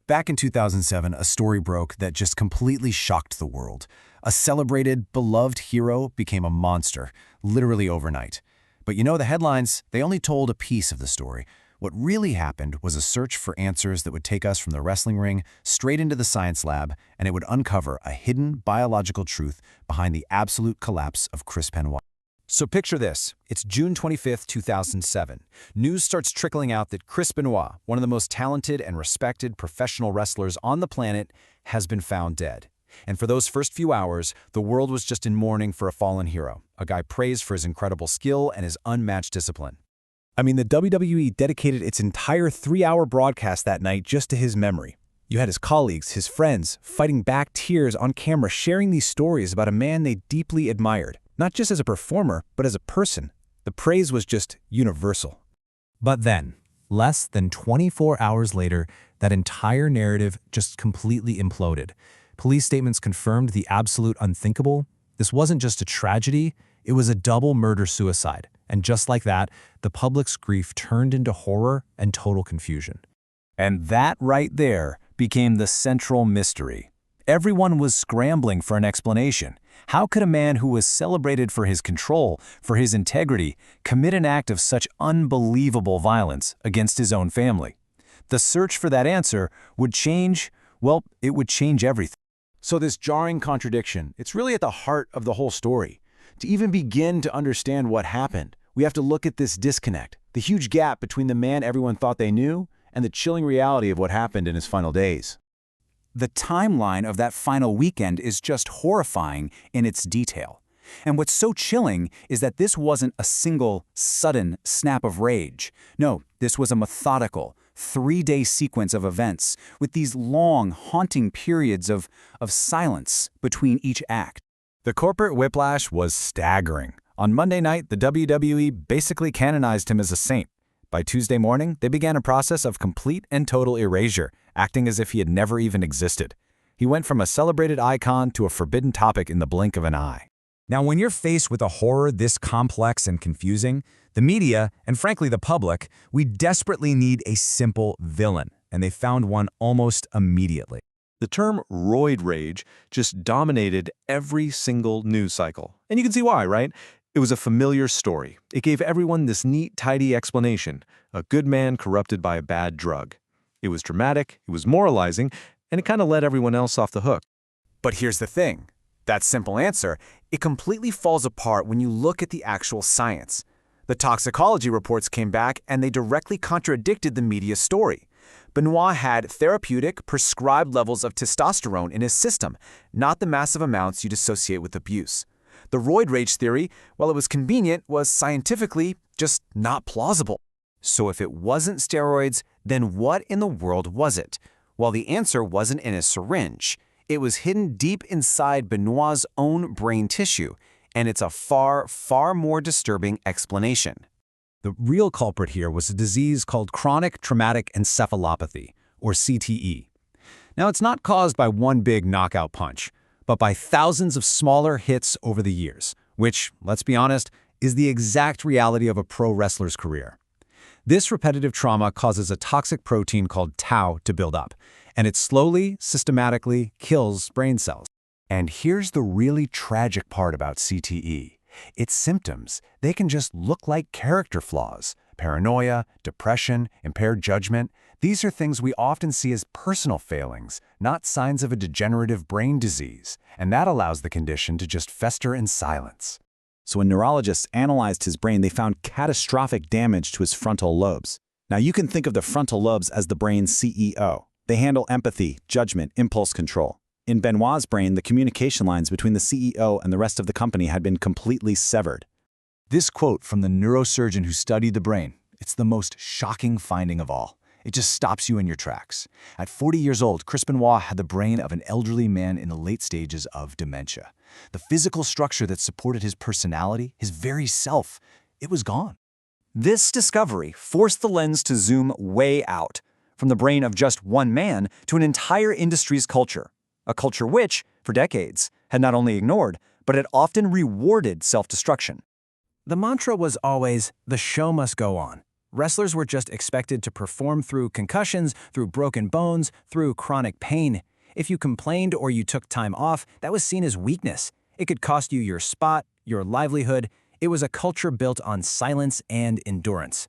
Back in 2007, a story broke that just completely shocked the world. A celebrated, beloved hero became a monster, literally overnight. But you know, the headlines, they only told a piece of the story. What really happened was a search for answers that would take us from the wrestling ring straight into the science lab, and it would uncover a hidden biological truth behind the absolute collapse of Chris Benoit. So picture this. It's June 25th, 2007. News starts trickling out that Chris Benoit, one of the most talented and respected professional wrestlers on the planet, has been found dead. And for those first few hours, the world was just in mourning for a fallen hero, a guy praised for his incredible skill and his unmatched discipline. I mean, the WWE dedicated its entire 3-hour broadcast that night just to his memory. You had his colleagues, his friends, fighting back tears on camera, sharing these stories about a man they deeply admired. Not just as a performer, but as a person. The praise was just universal. But then, less than 24 hours later, that entire narrative just completely imploded. Police statements confirmed the absolute unthinkable. This wasn't just a tragedy, it was a double murder-suicide. And just like that, the public's grief turned into horror and total confusion. And that right there became the central mystery. Everyone was scrambling for an explanation. How could a man who was celebrated for his control, for his integrity, commit an act of such unbelievable violence against his own family? The search for that answer would change, well, it would change everything. So this jarring contradiction, it's really at the heart of the whole story. To even begin to understand what happened, we have to look at this disconnect, the huge gap between the man everyone thought they knew and the chilling reality of what happened in his final days. The timeline of that final weekend is just horrifying in its detail. And what's so chilling is that this wasn't a single, sudden snap of rage. No, this was a methodical, 3-day sequence of events with these long, haunting periods of silence between each act. The corporate whiplash was staggering. On Monday night, the WWE basically canonized him as a saint. By Tuesday morning, they began a process of complete and total erasure, acting as if he had never even existed. He went from a celebrated icon to a forbidden topic in the blink of an eye. Now, when you're faced with a horror this complex and confusing, the media, and frankly the public, we desperately need a simple villain, and they found one almost immediately. The term roid rage just dominated every single news cycle. And you can see why, right? It was a familiar story. It gave everyone this neat, tidy explanation, a good man corrupted by a bad drug. It was dramatic, it was moralizing, and it kind of let everyone else off the hook. But here's the thing. That simple answer, it completely falls apart when you look at the actual science. The toxicology reports came back and they directly contradicted the media's story. Benoit had therapeutic, prescribed levels of testosterone in his system, not the massive amounts you'd associate with abuse. The roid rage theory, while it was convenient, was scientifically just not plausible. So if it wasn't steroids, then what in the world was it? Well, the answer wasn't in a syringe. It was hidden deep inside Benoit's own brain tissue, and it's a far, far more disturbing explanation. The real culprit here was a disease called Chronic Traumatic Encephalopathy, or CTE. Now, it's not caused by one big knockout punch, but by thousands of smaller hits over the years, which, let's be honest, is the exact reality of a pro wrestler's career. This repetitive trauma causes a toxic protein called tau to build up, and it slowly, systematically kills brain cells. And here's the really tragic part about CTE. Its symptoms, they can just look like character flaws. Paranoia, depression, impaired judgment. These are things we often see as personal failings, not signs of a degenerative brain disease, and that allows the condition to just fester in silence. So when neurologists analyzed his brain, they found catastrophic damage to his frontal lobes. Now you can think of the frontal lobes as the brain's CEO. They handle empathy, judgment, impulse control. In Benoit's brain, the communication lines between the CEO and the rest of the company had been completely severed. This quote from the neurosurgeon who studied the brain, it's the most shocking finding of all. It just stops you in your tracks. At 40 years old, Chris Benoit had the brain of an elderly man in the late stages of dementia. The physical structure that supported his personality, his very self, it was gone. This discovery forced the lens to zoom way out, from the brain of just one man to an entire industry's culture. A culture which, for decades, had not only ignored, but had often rewarded self-destruction. The mantra was always, the show must go on. Wrestlers were just expected to perform through concussions, through broken bones, through chronic pain. If you complained or you took time off, that was seen as weakness. It could cost you your spot, your livelihood. It was a culture built on silence and endurance.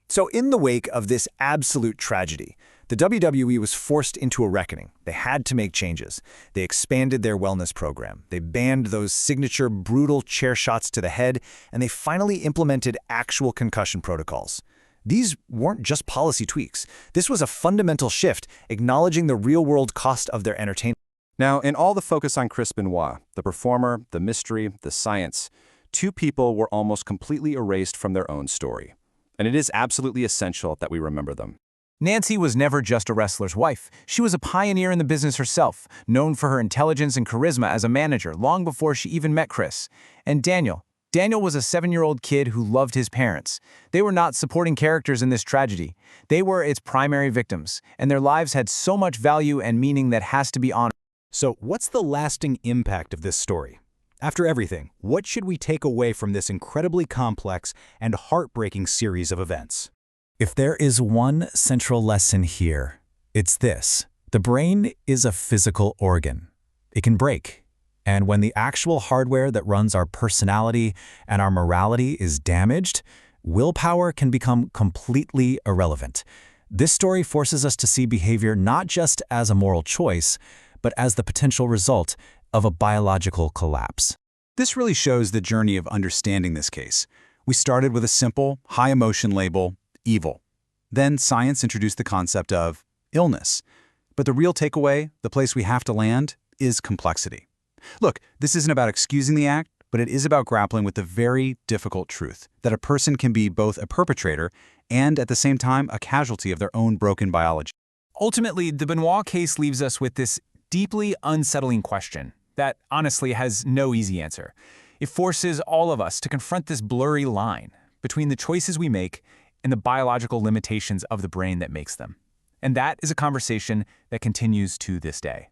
So in the wake of this absolute tragedy, the WWE was forced into a reckoning. They had to make changes. They expanded their wellness program. They banned those signature brutal chair shots to the head, and they finally implemented actual concussion protocols. These weren't just policy tweaks. This was a fundamental shift, acknowledging the real-world cost of their entertainment. Now, in all the focus on Chris Benoit, the performer, the mystery, the science, two people were almost completely erased from their own story. And it is absolutely essential that we remember them. Nancy was never just a wrestler's wife. She was a pioneer in the business herself, known for her intelligence and charisma as a manager long before she even met Chris. And Daniel was a 7-year-old kid who loved his parents. They were not supporting characters in this tragedy. They were its primary victims, and their lives had so much value and meaning that has to be honored. So what's the lasting impact of this story? After everything, what should we take away from this incredibly complex and heartbreaking series of events? If there is one central lesson here, it's this. The brain is a physical organ. It can break. And when the actual hardware that runs our personality and our morality is damaged, willpower can become completely irrelevant. This story forces us to see behavior not just as a moral choice, but as the potential result of a biological collapse. This really shows the journey of understanding this case. We started with a simple, high-emotion label, evil. Then science introduced the concept of illness. But the real takeaway, the place we have to land, is complexity. Look, this isn't about excusing the act, but it is about grappling with the very difficult truth that a person can be both a perpetrator and, at the same time, a casualty of their own broken biology. Ultimately, the Benoit case leaves us with this deeply unsettling question that honestly has no easy answer. It forces all of us to confront this blurry line between the choices we make and the biological limitations of the brain that makes them. And that is a conversation that continues to this day.